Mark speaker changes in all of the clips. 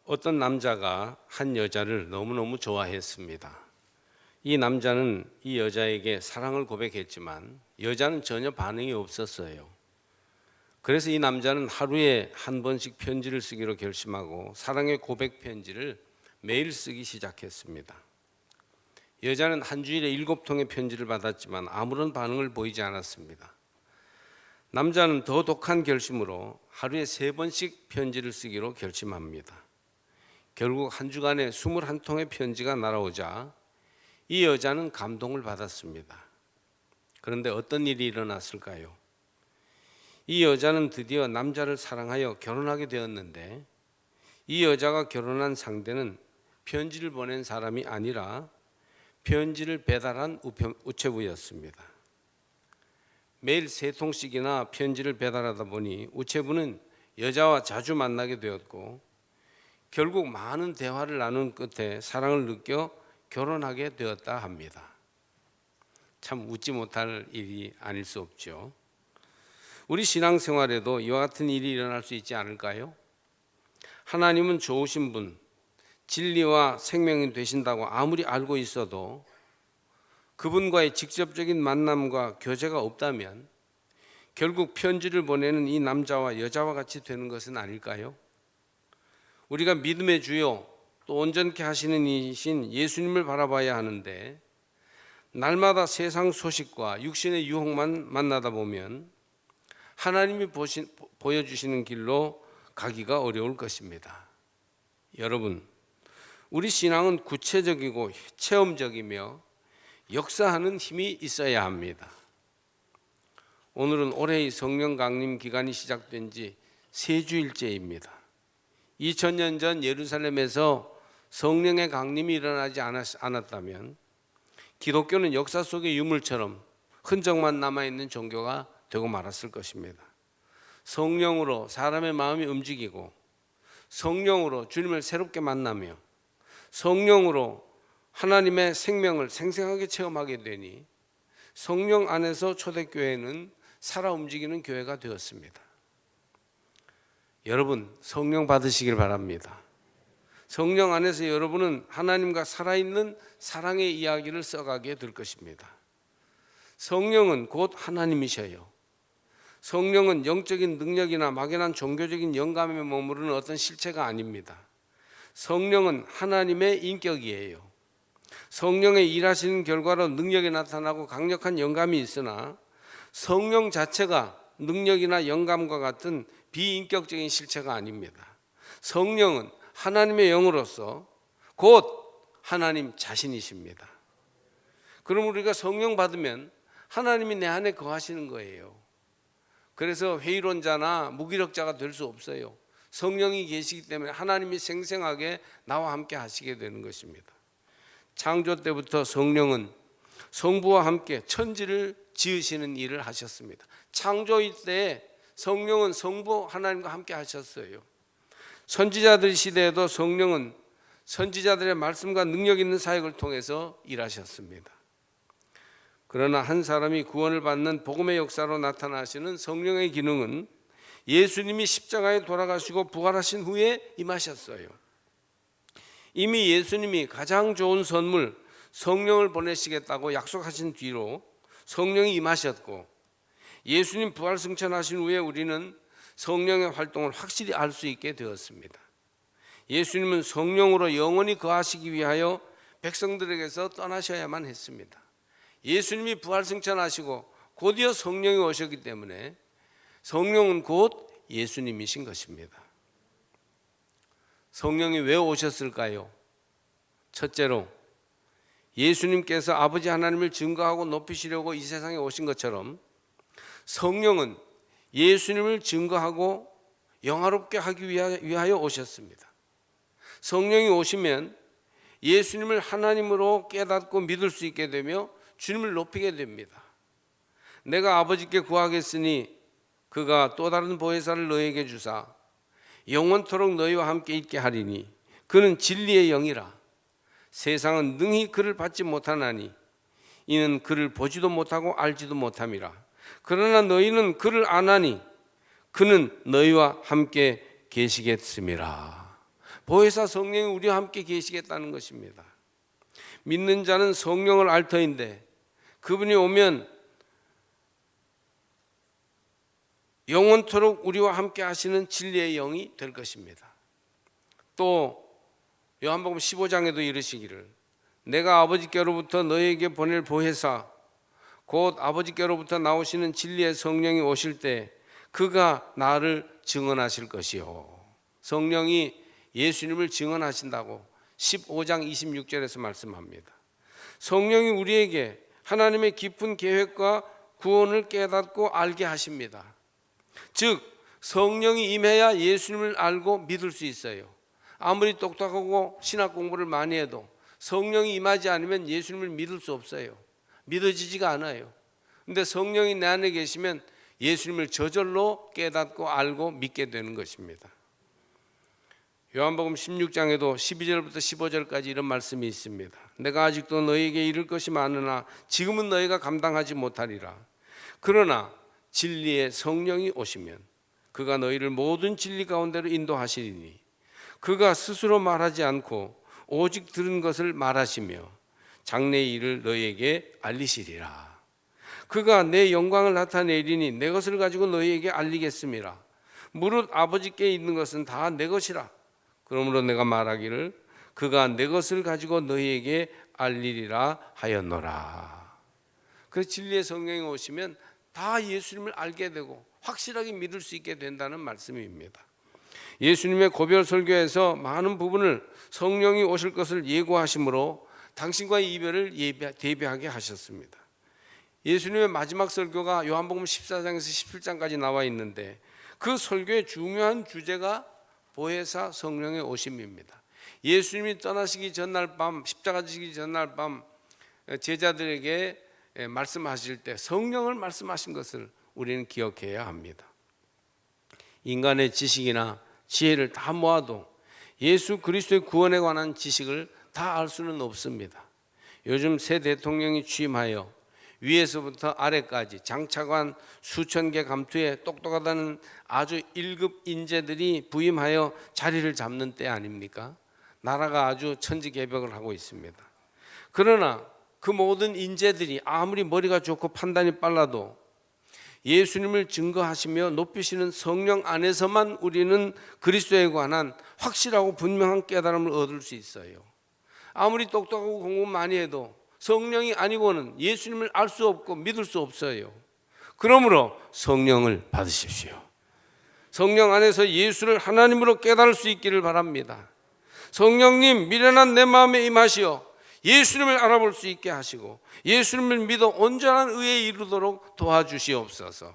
Speaker 1: 어떤 남자가 한 여자를 너무너무 좋아했습니다. 이 남자는 이 여자에게 사랑을 고백했지만 여자는 전혀 반응이 없었어요. 그래서 이 남자는 하루에 한 번씩 편지를 쓰기로 결심하고 사랑의 고백 편지를 매일 쓰기 시작했습니다. 여자는 한 주일에 7통의 편지를 받았지만 아무런 반응을 보이지 않았습니다. 남자는 더 독한 결심으로 하루에 3번씩 편지를 쓰기로 결심합니다. 결국 한 주간에 21통의 편지가 날아오자 이 여자는 감동을 받았습니다. 그런데 어떤 일이 일어났을까요? 이 여자는 드디어 남자를 사랑하여 결혼하게 되었는데 이 여자가 결혼한 상대는 편지를 보낸 사람이 아니라 편지를 배달한 우체부였습니다. 매일 3통씩이나 편지를 배달하다 보니 우체부는 여자와 자주 만나게 되었고 결국 많은 대화를 나눈 끝에 사랑을 느껴 결혼하게 되었다 합니다. 참 웃지 못할 일이 아닐 수 없죠. 우리 신앙생활에도 이와 같은 일이 일어날 수 있지 않을까요? 하나님은 좋으신 분, 진리와 생명이 되신다고 아무리 알고 있어도 그분과의 직접적인 만남과 교제가 없다면 결국 편지를 보내는 이 남자와 여자와 같이 되는 것은 아닐까요? 우리가 믿음의 주요 또 온전케 하시는 이신 예수님을 바라봐야 하는데 날마다 세상 소식과 육신의 유혹만 만나다 보면 하나님이 보여주시는 길로 가기가 어려울 것입니다. 여러분, 우리 신앙은 구체적이고 체험적이며 역사하는 힘이 있어야 합니다. 오늘은 올해의 성령 강림 기간이 시작된 지 3주일째입니다. 2000년 전 예루살렘에서 성령의 강림이 일어나지 않았다면 기독교는 역사 속의 유물처럼 흔적만 남아있는 종교가 되고 말았을 것입니다. 성령으로 사람의 마음이 움직이고 성령으로 주님을 새롭게 만나며 성령으로 하나님의 생명을 생생하게 체험하게 되니 성령 안에서 초대교회는 살아 움직이는 교회가 되었습니다. 여러분, 성령 받으시길 바랍니다. 성령 안에서 여러분은 하나님과 살아있는 사랑의 이야기를 써가게 될 것입니다. 성령은 곧 하나님이셔요. 성령은 영적인 능력이나 막연한 종교적인 영감에 머무르는 어떤 실체가 아닙니다. 성령은 하나님의 인격이에요. 성령의 일하시는 결과로 능력이 나타나고 강력한 영감이 있으나 성령 자체가 능력이나 영감과 같은 비인격적인 실체가 아닙니다. 성령은 하나님의 영으로서 곧 하나님 자신이십니다. 그럼 우리가 성령 받으면 하나님이 내 안에 거하시는 거예요. 그래서 회의론자나 무기력자가 될 수 없어요. 성령이 계시기 때문에 하나님이 생생하게 나와 함께 하시게 되는 것입니다. 창조 때부터 성령은 성부와 함께 천지를 지으시는 일을 하셨습니다. 창조일 때 성령은 성부 하나님과 함께 하셨어요. 선지자들 시대에도 성령은 선지자들의 말씀과 능력 있는 사역을 통해서 일하셨습니다. 그러나 한 사람이 구원을 받는 복음의 역사로 나타나시는 성령의 기능은 예수님이 십자가에 돌아가시고 부활하신 후에 임하셨어요. 이미 예수님이 가장 좋은 선물 성령을 보내시겠다고 약속하신 뒤로 성령이 임하셨고 예수님 부활 승천하신 후에 우리는 성령의 활동을 확실히 알 수 있게 되었습니다. 예수님은 성령으로 영원히 거하시기 위하여 백성들에게서 떠나셔야만 했습니다. 예수님이 부활 승천하시고 곧이어 성령이 오셨기 때문에 성령은 곧 예수님이신 것입니다. 성령이 왜 오셨을까요? 첫째로 예수님께서 아버지 하나님을 증거하고 높이시려고 이 세상에 오신 것처럼 성령은 예수님을 증거하고 영화롭게 하기 위하여 오셨습니다. 성령이 오시면 예수님을 하나님으로 깨닫고 믿을 수 있게 되며 주님을 높이게 됩니다. 내가 아버지께 구하겠으니 그가 또 다른 보혜사를 너에게 주사 영원토록 너희와 함께 있게 하리니 그는 진리의 영이라. 세상은 능히 그를 받지 못하나니 이는 그를 보지도 못하고 알지도 못함이라. 그러나 너희는 그를 아나니 그는 너희와 함께 계시겠음이라. 보혜사 성령이 우리와 함께 계시겠다는 것입니다. 믿는 자는 성령을 알 터인데 그분이 오면 영원토록 우리와 함께 하시는 진리의 영이 될 것입니다. 또 요한복음 15장에도 이르시기를 내가 아버지께로부터 너희에게 보낼 보혜사 곧 아버지께로부터 나오시는 진리의 성령이 오실 때 그가 나를 증언하실 것이요. 성령이 예수님을 증언하신다고 15장 26절에서 말씀합니다. 성령이 우리에게 하나님의 깊은 계획과 구원을 깨닫고 알게 하십니다. 즉 성령이 임해야 예수님을 알고 믿을 수 있어요. 아무리 똑똑하고 신학 공부를 많이 해도 성령이 임하지 않으면 예수님을 믿을 수 없어요. 믿어지지가 않아요. 근데 성령이 내 안에 계시면 예수님을 저절로 깨닫고 알고 믿게 되는 것입니다. 요한복음 16장에도 12절부터 15절까지 이런 말씀이 있습니다. 내가 아직도 너희에게 이를 것이 많으나 지금은 너희가 감당하지 못하리라. 그러나 진리의 성령이 오시면 그가 너희를 모든 진리 가운데로 인도하시리니 그가 스스로 말하지 않고 오직 들은 것을 말하시며 장래의 일을 너희에게 알리시리라. 그가 내 영광을 나타내리니 내 것을 가지고 너희에게 알리겠음이라. 무릇 아버지께 있는 것은 다 내 것이라. 그러므로 내가 말하기를 그가 내 것을 가지고 너희에게 알리리라 하였노라. 그 진리의 성령이 오시면 다 예수님을 알게 되고 확실하게 믿을 수 있게 된다는 말씀입니다. 예수님의 고별 설교에서 많은 부분을 성령이 오실 것을 예고하심으로 당신과의 이별을 대비하게 하셨습니다. 예수님의 마지막 설교가 요한복음 14장에서 17장까지 나와 있는데 그 설교의 중요한 주제가 보혜사 성령의 오심입니다. 예수님이 떠나시기 전날 밤, 십자가 지기 전날 밤 제자들에게 말씀하실 때 성령을 말씀하신 것을 우리는 기억해야 합니다. 인간의 지식이나 지혜를 다 모아도 예수 그리스도의 구원에 관한 지식을 다 알 수는 없습니다. 요즘 새 대통령이 취임하여 위에서부터 아래까지 장차관 수천 개 감투에 똑똑하다는 아주 1급 인재들이 부임하여 자리를 잡는 때 아닙니까? 나라가 아주 천지개벽을 하고 있습니다. 그러나 그 모든 인재들이 아무리 머리가 좋고 판단이 빨라도 예수님을 증거하시며 높이시는 성령 안에서만 우리는 그리스도에 관한 확실하고 분명한 깨달음을 얻을 수 있어요. 아무리 똑똑하고 공부 많이 해도 성령이 아니고는 예수님을 알 수 없고 믿을 수 없어요. 그러므로 성령을 받으십시오. 성령 안에서 예수를 하나님으로 깨달을 수 있기를 바랍니다. 성령님 미련한 내 마음에 임하시어 예수님을 알아볼 수 있게 하시고 예수님을 믿어 온전한 의에 이르도록 도와주시옵소서.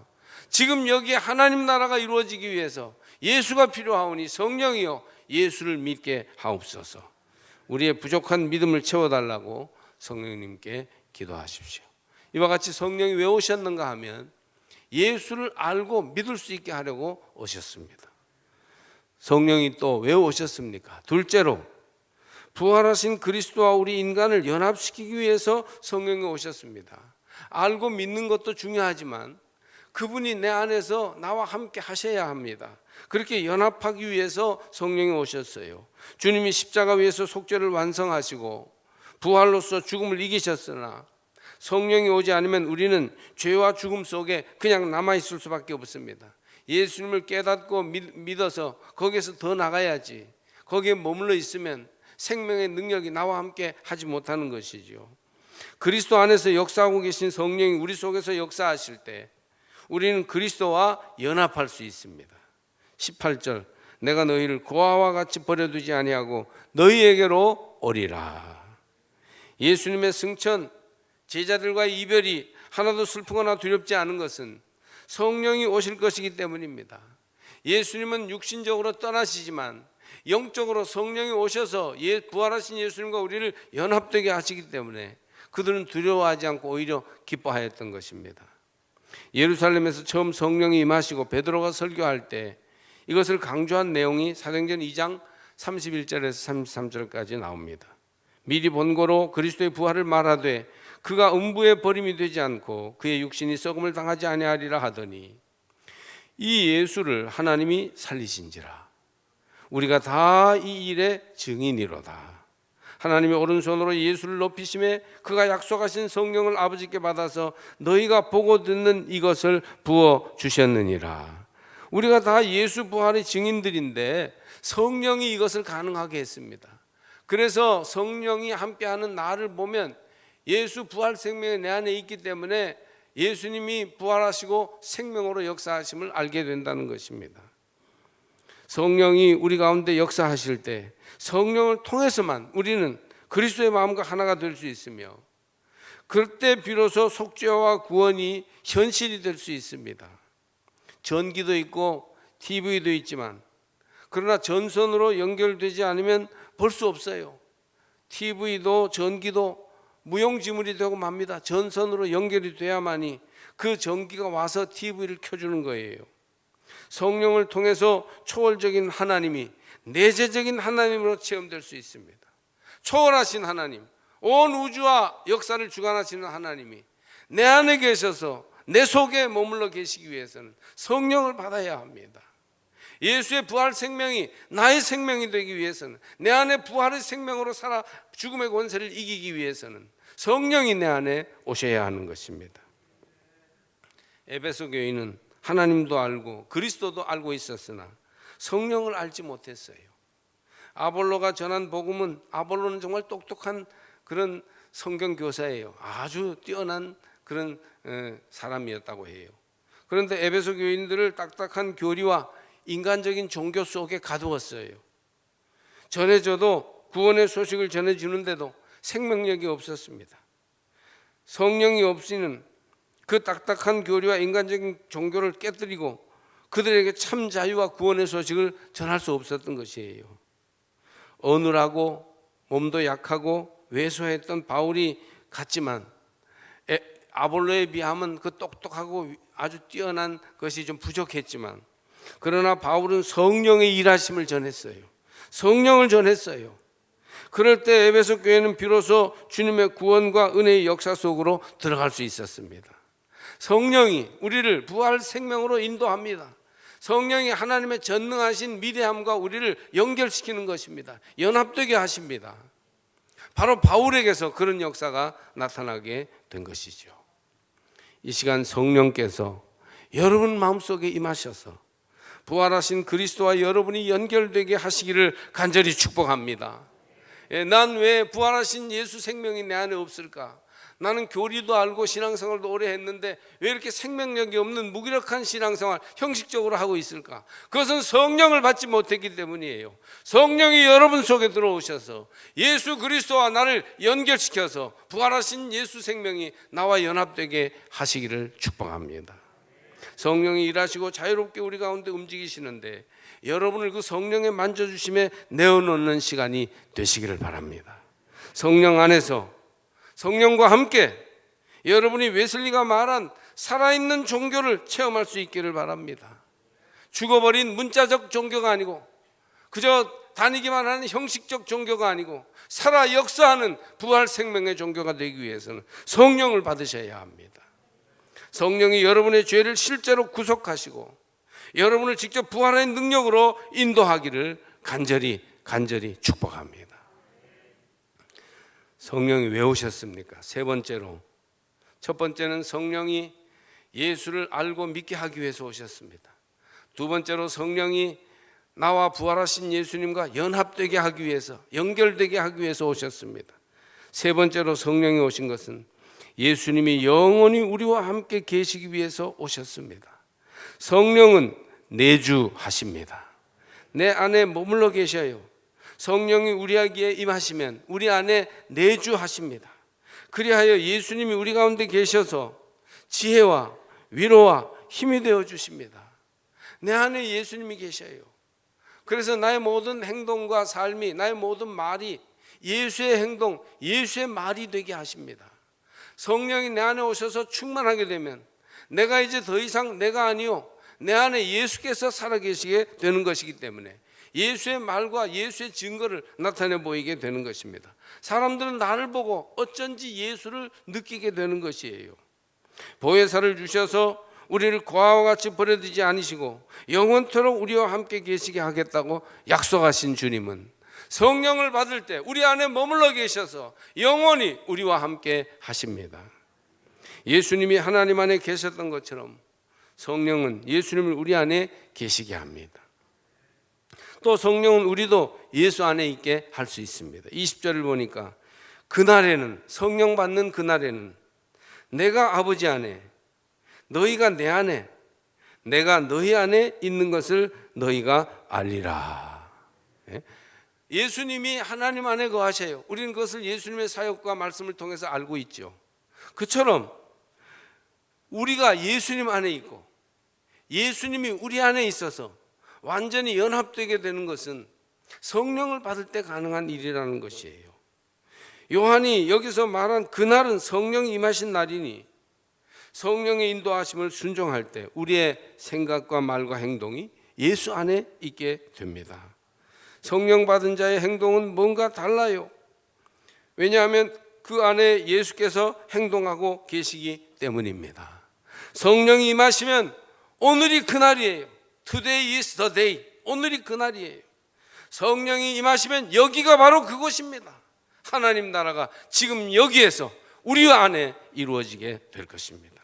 Speaker 1: 지금 여기에 하나님 나라가 이루어지기 위해서 예수가 필요하오니 성령이여 예수를 믿게 하옵소서. 우리의 부족한 믿음을 채워달라고 성령님께 기도하십시오. 이와 같이 성령이 왜 오셨는가 하면 예수를 알고 믿을 수 있게 하려고 오셨습니다. 성령이 또 왜 오셨습니까? 둘째로 부활하신 그리스도와 우리 인간을 연합시키기 위해서 성령이 오셨습니다. 알고 믿는 것도 중요하지만 그분이 내 안에서 나와 함께 하셔야 합니다. 그렇게 연합하기 위해서 성령이 오셨어요. 주님이 십자가 위에서 속죄를 완성하시고 부활로서 죽음을 이기셨으나 성령이 오지 않으면 우리는 죄와 죽음 속에 그냥 남아있을 수밖에 없습니다. 예수님을 깨닫고 믿어서 거기에서 더 나가야지. 거기에 머물러 있으면 생명의 능력이 나와 함께 하지 못하는 것이죠. 그리스도 안에서 역사하고 계신 성령이 우리 속에서 역사하실 때 우리는 그리스도와 연합할 수 있습니다. 18절 내가 너희를 고아와 같이 버려두지 아니하고 너희에게로 오리라. 예수님의 승천, 제자들과의 이별이 하나도 슬프거나 두렵지 않은 것은 성령이 오실 것이기 때문입니다. 예수님은 육신적으로 떠나시지만 영적으로 성령이 오셔서 부활하신 예수님과 우리를 연합되게 하시기 때문에 그들은 두려워하지 않고 오히려 기뻐하였던 것입니다. 예루살렘에서 처음 성령이 임하시고 베드로가 설교할 때 이것을 강조한 내용이 사도행전 2장 31절에서 33절까지 나옵니다. 미리 본고로 그리스도의 부활을 말하되 그가 음부에 버림이 되지 않고 그의 육신이 썩음을 당하지 아니하리라 하더니 이 예수를 하나님이 살리신지라. 우리가 다 이 일의 증인이로다. 하나님의 오른손으로 예수를 높이심에 그가 약속하신 성령을 아버지께 받아서 너희가 보고 듣는 이것을 부어 주셨느니라. 우리가 다 예수 부활의 증인들인데 성령이 이것을 가능하게 했습니다. 그래서 성령이 함께하는 나를 보면 예수 부활 생명이 내 안에 있기 때문에 예수님이 부활하시고 생명으로 역사하심을 알게 된다는 것입니다. 성령이 우리 가운데 역사하실 때 성령을 통해서만 우리는 그리스도의 마음과 하나가 될 수 있으며 그때 비로소 속죄와 구원이 현실이 될 수 있습니다. 전기도 있고 TV도 있지만 그러나 전선으로 연결되지 않으면 볼 수 없어요. TV도 전기도 무용지물이 되고 맙니다. 전선으로 연결이 돼야만이 그 전기가 와서 TV를 켜주는 거예요. 성령을 통해서 초월적인 하나님이 내재적인 하나님으로 체험될 수 있습니다. 초월하신 하나님, 온 우주와 역사를 주관하시는 하나님이 내 안에 계셔서 내 속에 머물러 계시기 위해서는 성령을 받아야 합니다. 예수의 부활 생명이 나의 생명이 되기 위해서는, 내 안에 부활의 생명으로 살아 죽음의 권세를 이기기 위해서는 성령이 내 안에 오셔야 하는 것입니다. 에베소 교회는 하나님도 알고 그리스도도 알고 있었으나 성령을 알지 못했어요. 아볼로가 전한 복음은, 아볼로는 정말 똑똑한 그런 성경 교사예요. 아주 뛰어난 그런 사람이었다고 해요. 그런데 에베소 교인들을 딱딱한 교리와 인간적인 종교 속에 가두었어요. 전해져도 구원의 소식을 전해주는데도 생명력이 없었습니다. 성령이 없이는 그 딱딱한 교리와 인간적인 종교를 깨뜨리고 그들에게 참 자유와 구원의 소식을 전할 수 없었던 것이에요. 어눌하고 몸도 약하고 왜소했던 바울이 같지만 아볼로에 비하면 그 똑똑하고 아주 뛰어난 것이 좀 부족했지만, 그러나 바울은 성령의 일하심을 전했어요. 성령을 전했어요. 그럴 때 에베소 교회는 비로소 주님의 구원과 은혜의 역사 속으로 들어갈 수 있었습니다. 성령이 우리를 부활 생명으로 인도합니다. 성령이 하나님의 전능하신 위대함과 우리를 연결시키는 것입니다. 연합되게 하십니다. 바로 바울에게서 그런 역사가 나타나게 된 것이죠. 이 시간 성령께서 여러분 마음속에 임하셔서 부활하신 그리스도와 여러분이 연결되게 하시기를 간절히 축복합니다. 난 왜 부활하신 예수 생명이 내 안에 없을까? 나는 교리도 알고 신앙생활도 오래 했는데 왜 이렇게 생명력이 없는 무기력한 신앙생활 형식적으로 하고 있을까? 그것은 성령을 받지 못했기 때문이에요. 성령이 여러분 속에 들어오셔서 예수 그리스도와 나를 연결시켜서 부활하신 예수 생명이 나와 연합되게 하시기를 축복합니다. 성령이 일하시고 자유롭게 우리 가운데 움직이시는데 여러분을 그 성령의 만져주심에 내어놓는 시간이 되시기를 바랍니다. 성령 안에서 성령과 함께 여러분이 웨슬리가 말한 살아있는 종교를 체험할 수 있기를 바랍니다. 죽어버린 문자적 종교가 아니고 그저 다니기만 하는 형식적 종교가 아니고 살아 역사하는 부활 생명의 종교가 되기 위해서는 성령을 받으셔야 합니다. 성령이 여러분의 죄를 실제로 구속하시고 여러분을 직접 부활의 능력으로 인도하기를 간절히 축복합니다. 성령이 왜 오셨습니까? 세 번째로, 첫 번째는 성령이 예수를 알고 믿게 하기 위해서 오셨습니다. 두 번째로 성령이 나와 부활하신 예수님과 연합되게 하기 위해서, 연결되게 하기 위해서 오셨습니다. 세 번째로 성령이 오신 것은 예수님이 영원히 우리와 함께 계시기 위해서 오셨습니다. 성령은 내주하십니다. 내 안에 머물러 계셔요. 성령이 우리에게 임하시면 우리 안에 내주하십니다. 그리하여 예수님이 우리 가운데 계셔서 지혜와 위로와 힘이 되어 주십니다. 내 안에 예수님이 계셔요. 그래서 나의 모든 행동과 삶이, 나의 모든 말이 예수의 행동, 예수의 말이 되게 하십니다. 성령이 내 안에 오셔서 충만하게 되면 내가 이제 더 이상 내가 아니요 내 안에 예수께서 살아계시게 되는 것이기 때문에 예수의 말과 예수의 증거를 나타내 보이게 되는 것입니다. 사람들은 나를 보고 어쩐지 예수를 느끼게 되는 것이에요. 보혜사를 주셔서 우리를 고아와 같이 버려두지 않으시고 영원토록 우리와 함께 계시게 하겠다고 약속하신 주님은 성령을 받을 때 우리 안에 머물러 계셔서 영원히 우리와 함께 하십니다. 예수님이 하나님 안에 계셨던 것처럼 성령은 예수님을 우리 안에 계시게 합니다. 또 성령은 우리도 예수 안에 있게 할 수 있습니다. 20절을 보니까 그날에는, 성령 받는 그날에는 내가 아버지 안에, 너희가 내 안에, 내가 너희 안에 있는 것을 너희가 알리라. 예수님이 하나님 안에 거하셔요. 우리는 그것을 예수님의 사역과 말씀을 통해서 알고 있죠. 그처럼 우리가 예수님 안에 있고 예수님이 우리 안에 있어서 완전히 연합되게 되는 것은 성령을 받을 때 가능한 일이라는 것이에요. 요한이 여기서 말한 그날은 성령이 임하신 날이니 성령의 인도하심을 순종할 때 우리의 생각과 말과 행동이 예수 안에 있게 됩니다. 성령 받은 자의 행동은 뭔가 달라요. 왜냐하면 그 안에 예수께서 행동하고 계시기 때문입니다. 성령이 임하시면 오늘이 그날이에요. Today is the day. 오늘이 그날이에요. 성령이 임하시면 여기가 바로 그곳입니다. 하나님 나라가 지금 여기에서 우리 안에 이루어지게 될 것입니다.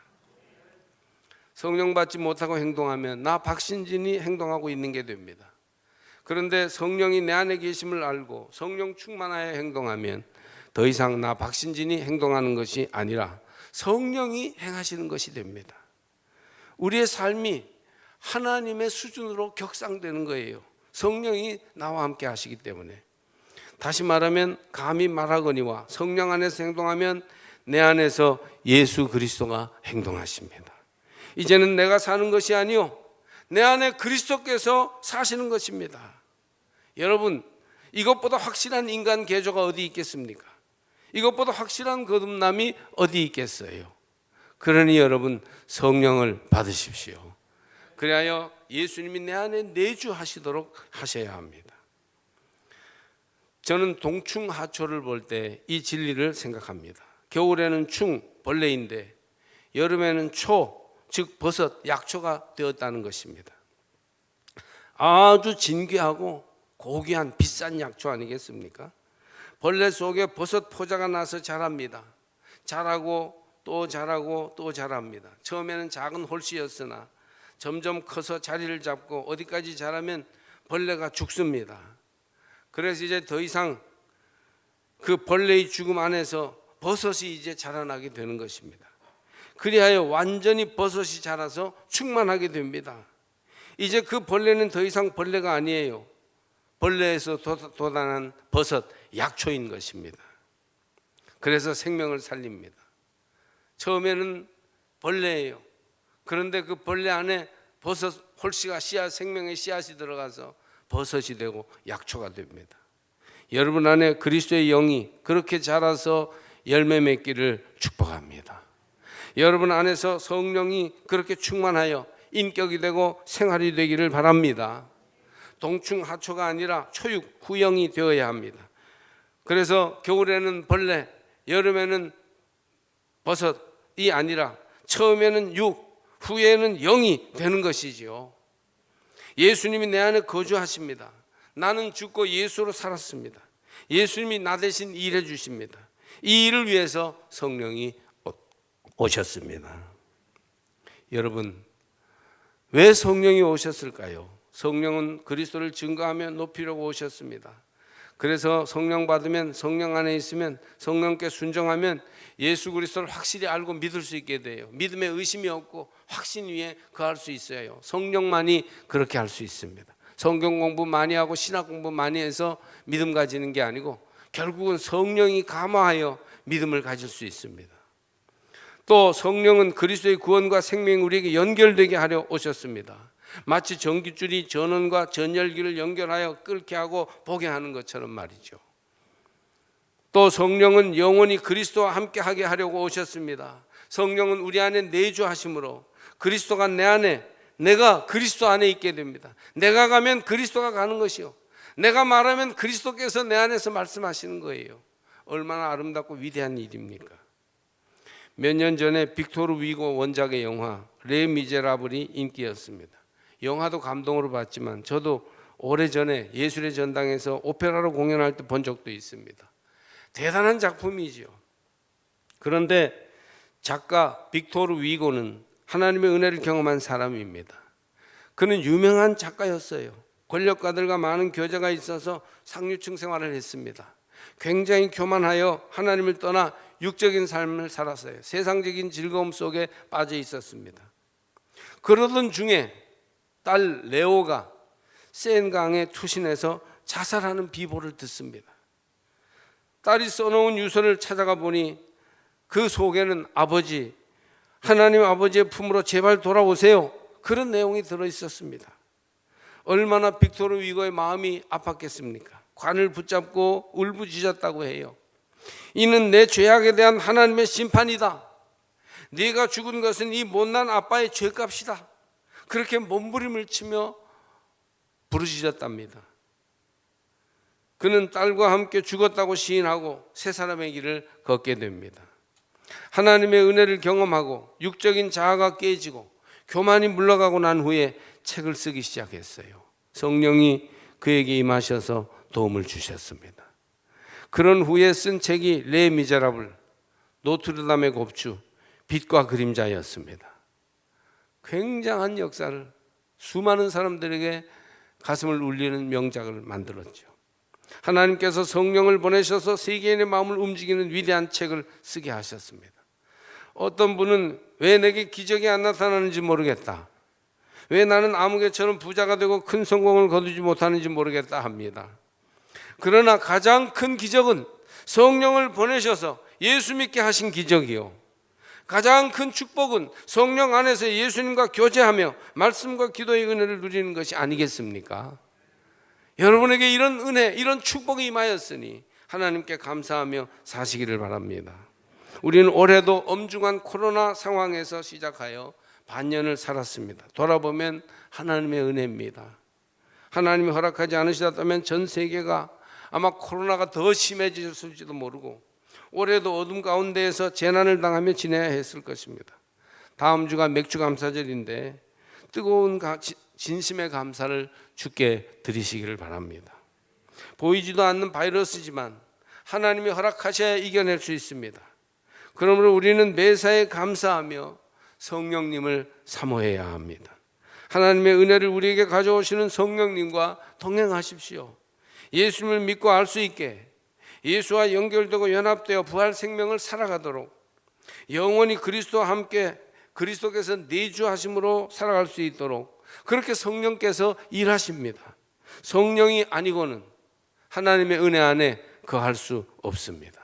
Speaker 1: 성령 받지 못하고 행동하면 나 박신진이 행동하고 있는 게 됩니다. 그런데 성령이 내 안에 계심을 알고 성령 충만하여 행동하면 더 이상 나 박신진이 행동하는 것이 아니라 성령이 행하시는 것이 됩니다. 우리의 삶이 하나님의 수준으로 격상되는 거예요. 성령이 나와 함께 하시기 때문에. 다시 말하면 감히 말하거니와 성령 안에서 행동하면 내 안에서 예수 그리스도가 행동하십니다. 이제는 내가 사는 것이 아니요 내 안에 그리스도께서 사시는 것입니다. 여러분, 이것보다 확실한 인간 개조가 어디 있겠습니까? 이것보다 확실한 거듭남이 어디 있겠어요? 그러니 여러분, 성령을 받으십시오. 그리하여 예수님이 내 안에 내주하시도록 하셔야 합니다. 저는 동충하초를 볼 때 이 진리를 생각합니다. 겨울에는 충, 벌레인데 여름에는 초, 즉 버섯, 약초가 되었다는 것입니다. 아주 진귀하고 고귀한 비싼 약초 아니겠습니까? 벌레 속에 버섯 포자가 나서 자랍니다. 자라고 또 자라고 또 자랍니다. 처음에는 작은 홀씨였으나 점점 커서 자리를 잡고 어디까지 자라면 벌레가 죽습니다. 그래서 이제 더 이상 그 벌레의 죽음 안에서 버섯이 이제 자라나게 되는 것입니다. 그리하여 완전히 버섯이 자라서 충만하게 됩니다. 이제 그 벌레는 더 이상 벌레가 아니에요. 벌레에서 돋아난 버섯, 약초인 것입니다. 그래서 생명을 살립니다. 처음에는 벌레예요. 그런데 그 벌레 안에 버섯 홀씨가 생명의 씨앗이 들어가서 버섯이 되고 약초가 됩니다. 여러분 안에 그리스도의 영이 그렇게 자라서 열매 맺기를 축복합니다. 여러분 안에서 성령이 그렇게 충만하여 인격이 되고 생활이 되기를 바랍니다. 동충하초가 아니라 초육, 후영이 되어야 합니다. 그래서 겨울에는 벌레, 여름에는 버섯이 아니라 처음에는 육, 후에는 영이 되는 것이지요. 예수님이 내 안에 거주하십니다. 나는 죽고 예수로 살았습니다. 예수님이 나 대신 일해 주십니다. 이 일을 위해서 성령이 오셨습니다. 여러분, 왜 성령이 오셨을까요? 성령은 그리스도를 증거하며 높이려고 오셨습니다. 그래서 성령 받으면, 성령 안에 있으면, 성령께 순종하면 예수 그리스도를 확실히 알고 믿을 수 있게 돼요. 믿음에 의심이 없고 확신 위에 거할 수 있어요. 성령만이 그렇게 할 수 있습니다. 성경 공부 많이 하고 신학 공부 많이 해서 믿음 가지는 게 아니고 결국은 성령이 감화하여 믿음을 가질 수 있습니다. 또 성령은 그리스도의 구원과 생명이 우리에게 연결되게 하려 오셨습니다. 마치 전깃줄이 전원과 전열기를 연결하여 끓게 하고 보게 하는 것처럼 말이죠. 또 성령은 영원히 그리스도와 함께하게 하려고 오셨습니다. 성령은 우리 안에 내주하심으로 그리스도가 내 안에, 내가 그리스도 안에 있게 됩니다. 내가 가면 그리스도가 가는 것이요, 내가 말하면 그리스도께서 내 안에서 말씀하시는 거예요. 얼마나 아름답고 위대한 일입니까? 몇 년 전에 빅토르 위고 원작의 영화 레 미제라블이 인기였습니다. 영화도 감동으로 봤지만 저도 오래전에 예술의 전당에서 오페라로 공연할 때 본 적도 있습니다. 대단한 작품이지요. 그런데 작가 빅토르 위고는 하나님의 은혜를 경험한 사람입니다. 그는 유명한 작가였어요. 권력가들과 많은 교제가 있어서 상류층 생활을 했습니다. 굉장히 교만하여 하나님을 떠나 육적인 삶을 살았어요. 세상적인 즐거움 속에 빠져 있었습니다. 그러던 중에 딸 레오가 센강에 투신해서 자살하는 비보를 듣습니다. 딸이 써놓은 유서를 찾아가 보니 그 속에는 아버지, 하나님 아버지의 품으로 제발 돌아오세요, 그런 내용이 들어있었습니다. 얼마나 빅토르 위고의 마음이 아팠겠습니까? 관을 붙잡고 울부짖었다고 해요. 이는 내 죄악에 대한 하나님의 심판이다. 네가 죽은 것은 이 못난 아빠의 죄값이다. 그렇게 몸부림을 치며 부르짖었답니다. 그는 딸과 함께 죽었다고 시인하고 세 사람의 길을 걷게 됩니다. 하나님의 은혜를 경험하고 육적인 자아가 깨지고 교만이 물러가고 난 후에 책을 쓰기 시작했어요. 성령이 그에게 임하셔서 도움을 주셨습니다. 그런 후에 쓴 책이 레 미제라블, 노트르담의 곱추, 빛과 그림자였습니다. 굉장한 역사를, 수많은 사람들에게 가슴을 울리는 명작을 만들었죠. 하나님께서 성령을 보내셔서 세계인의 마음을 움직이는 위대한 책을 쓰게 하셨습니다. 어떤 분은 왜 내게 기적이 안 나타나는지 모르겠다, 왜 나는 아무개처럼 부자가 되고 큰 성공을 거두지 못하는지 모르겠다 합니다. 그러나 가장 큰 기적은 성령을 보내셔서 예수 믿게 하신 기적이요, 가장 큰 축복은 성령 안에서 예수님과 교제하며 말씀과 기도의 은혜를 누리는 것이 아니겠습니까? 여러분에게 이런 은혜, 이런 축복이 임하였으니 하나님께 감사하며 사시기를 바랍니다. 우리는 올해도 엄중한 코로나 상황에서 시작하여 반년을 살았습니다. 돌아보면 하나님의 은혜입니다. 하나님이 허락하지 않으시다면 전 세계가 아마 코로나가 더 심해졌을지도 모르고 올해도 어둠 가운데에서 재난을 당하며 지내야 했을 것입니다. 다음 주가 맥주 감사절인데 뜨거운 진심의 감사를 주께 드리시기를 바랍니다. 보이지도 않는 바이러스지만 하나님이 허락하셔야 이겨낼 수 있습니다. 그러므로 우리는 매사에 감사하며 성령님을 사모해야 합니다. 하나님의 은혜를 우리에게 가져오시는 성령님과 동행하십시오. 예수님을 믿고 알 수 있게, 예수와 연결되고 연합되어 부활 생명을 살아가도록, 영원히 그리스도와 함께 그리스도께서 내주하심으로 살아갈 수 있도록 그렇게 성령께서 일하십니다. 성령이 아니고는 하나님의 은혜 안에 거할 수 없습니다.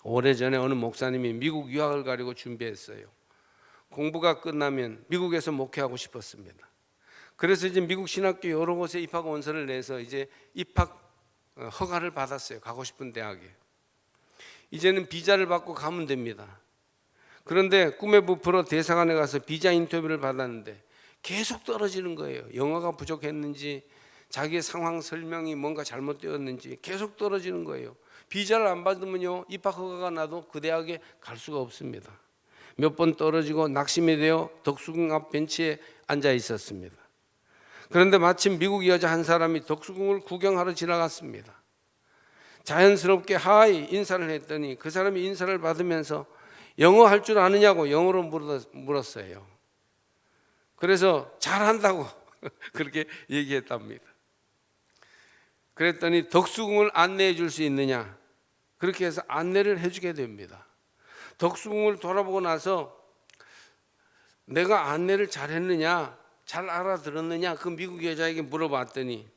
Speaker 1: 오래전에 어느 목사님이 미국 유학을 가려고 준비했어요. 공부가 끝나면 미국에서 목회하고 싶었습니다. 그래서 이제 미국 신학교 여러 곳에 입학 원서를 내서 이제 입학 허가를 받았어요. 가고 싶은 대학에. 이제는 비자를 받고 가면 됩니다. 그런데 꿈에 부풀어 대사관에 가서 비자 인터뷰를 받았는데 계속 떨어지는 거예요. 영어가 부족했는지 자기의 상황 설명이 뭔가 잘못되었는지 계속 떨어지는 거예요. 비자를 안 받으면요, 입학 허가가 나도 그 대학에 갈 수가 없습니다. 몇 번 떨어지고 낙심이 되어 덕수궁 앞 벤치에 앉아 있었습니다. 그런데 마침 미국 여자 한 사람이 덕수궁을 구경하러 지나갔습니다. 자연스럽게 하이 인사를 했더니 그 사람이 인사를 받으면서 영어 할 줄 아느냐고 영어로 물었어요. 그래서 잘한다고 그렇게 얘기했답니다. 그랬더니 덕수궁을 안내해 줄 수 있느냐, 그렇게 해서 안내를 해주게 됩니다. 덕수궁을 돌아보고 나서 내가 안내를 잘했느냐, 잘 알아들었느냐, 그 미국 여자에게 물어봤더니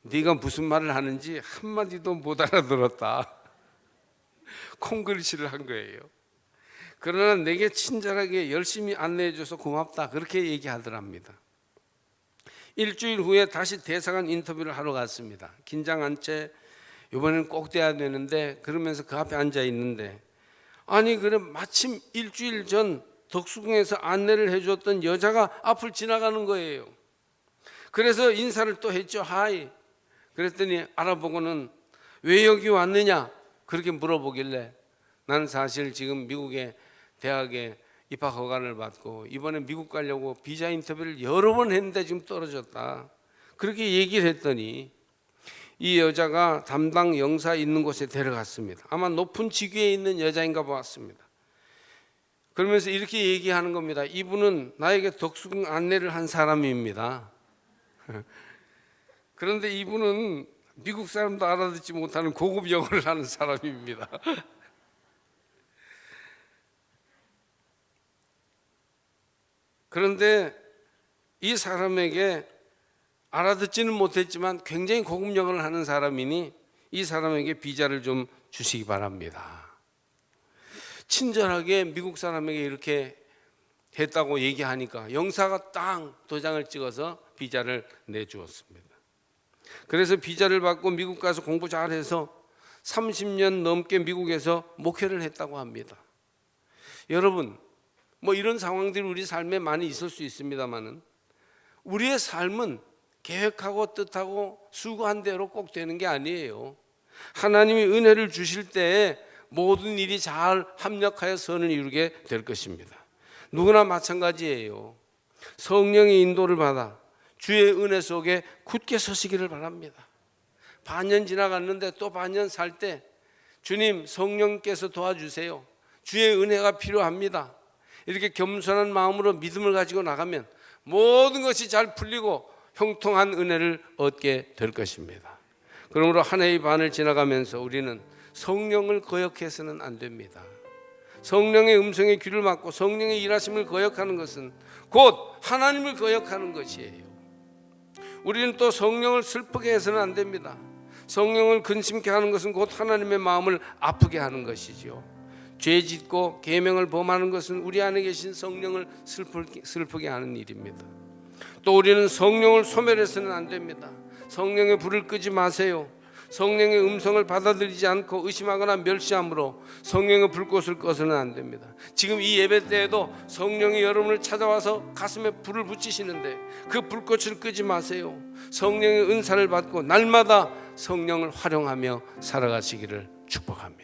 Speaker 1: 네가 무슨 말을 하는지 한마디도 못 알아들었다. 콩글리시를 한 거예요. 그러나 내게 친절하게 열심히 안내해줘서 고맙다, 그렇게 얘기하더랍니다. 일주일 후에 다시 대사관 인터뷰를 하러 갔습니다. 긴장한 채 이번에는 꼭 돼야 되는데 그러면서 그 앞에 앉아 있는데, 아니 그래 마침 일주일 전 덕수궁에서 안내를 해줬던 여자가 앞을 지나가는 거예요. 그래서 인사를 또 했죠. 하이. 그랬더니 알아보고는 왜 여기 왔느냐 그렇게 물어보길래 나는 사실 지금 미국의 대학에 입학 허가를 받고 이번에 미국 가려고 비자 인터뷰를 여러 번 했는데 지금 떨어졌다. 그렇게 얘기를 했더니 이 여자가 담당 영사 있는 곳에 데려갔습니다. 아마 높은 직위에 있는 여자인가 보았습니다. 그러면서 이렇게 얘기하는 겁니다. 이분은 나에게 덕수궁 안내를 한 사람입니다. 그런데 이분은 미국 사람도 알아듣지 못하는 고급 영어를 하는 사람입니다. 그런데 이 사람에게 알아듣지는 못했지만 굉장히 고급 영어를 하는 사람이니 이 사람에게 비자를 좀 주시기 바랍니다. 친절하게 미국 사람에게 이렇게 했다고 얘기하니까 영사가 딱 도장을 찍어서 비자를 내주었습니다. 그래서 비자를 받고 미국 가서 공부 잘해서 30년 넘게 미국에서 목회를 했다고 합니다. 여러분, 뭐 이런 상황들이 우리 삶에 많이 있을 수 있습니다만은 우리의 삶은 계획하고 뜻하고 수고한 대로 꼭 되는 게 아니에요. 하나님이 은혜를 주실 때에 모든 일이 잘 합력하여 선을 이루게 될 것입니다. 누구나 마찬가지예요. 성령의 인도를 받아 주의 은혜 속에 굳게 서시기를 바랍니다. 반년 지나갔는데 또 반년 살 때 주님, 성령께서 도와주세요. 주의 은혜가 필요합니다. 이렇게 겸손한 마음으로 믿음을 가지고 나가면 모든 것이 잘 풀리고 형통한 은혜를 얻게 될 것입니다. 그러므로 한 해의 반을 지나가면서 우리는 성령을 거역해서는 안 됩니다. 성령의 음성에 귀를 막고 성령의 일하심을 거역하는 것은 곧 하나님을 거역하는 것이에요. 우리는 또 성령을 슬프게 해서는 안 됩니다. 성령을 근심케 하는 것은 곧 하나님의 마음을 아프게 하는 것이죠. 죄 짓고 계명을 범하는 것은 우리 안에 계신 성령을 슬프게 하는 일입니다. 또 우리는 성령을 소멸해서는 안 됩니다. 성령의 불을 끄지 마세요. 성령의 음성을 받아들이지 않고 의심하거나 멸시함으로 성령의 불꽃을 꺼서는 안 됩니다. 지금 이 예배 때에도 성령이 여러분을 찾아와서 가슴에 불을 붙이시는데 그 불꽃을 끄지 마세요. 성령의 은사를 받고 날마다 성령을 활용하며 살아가시기를 축복합니다.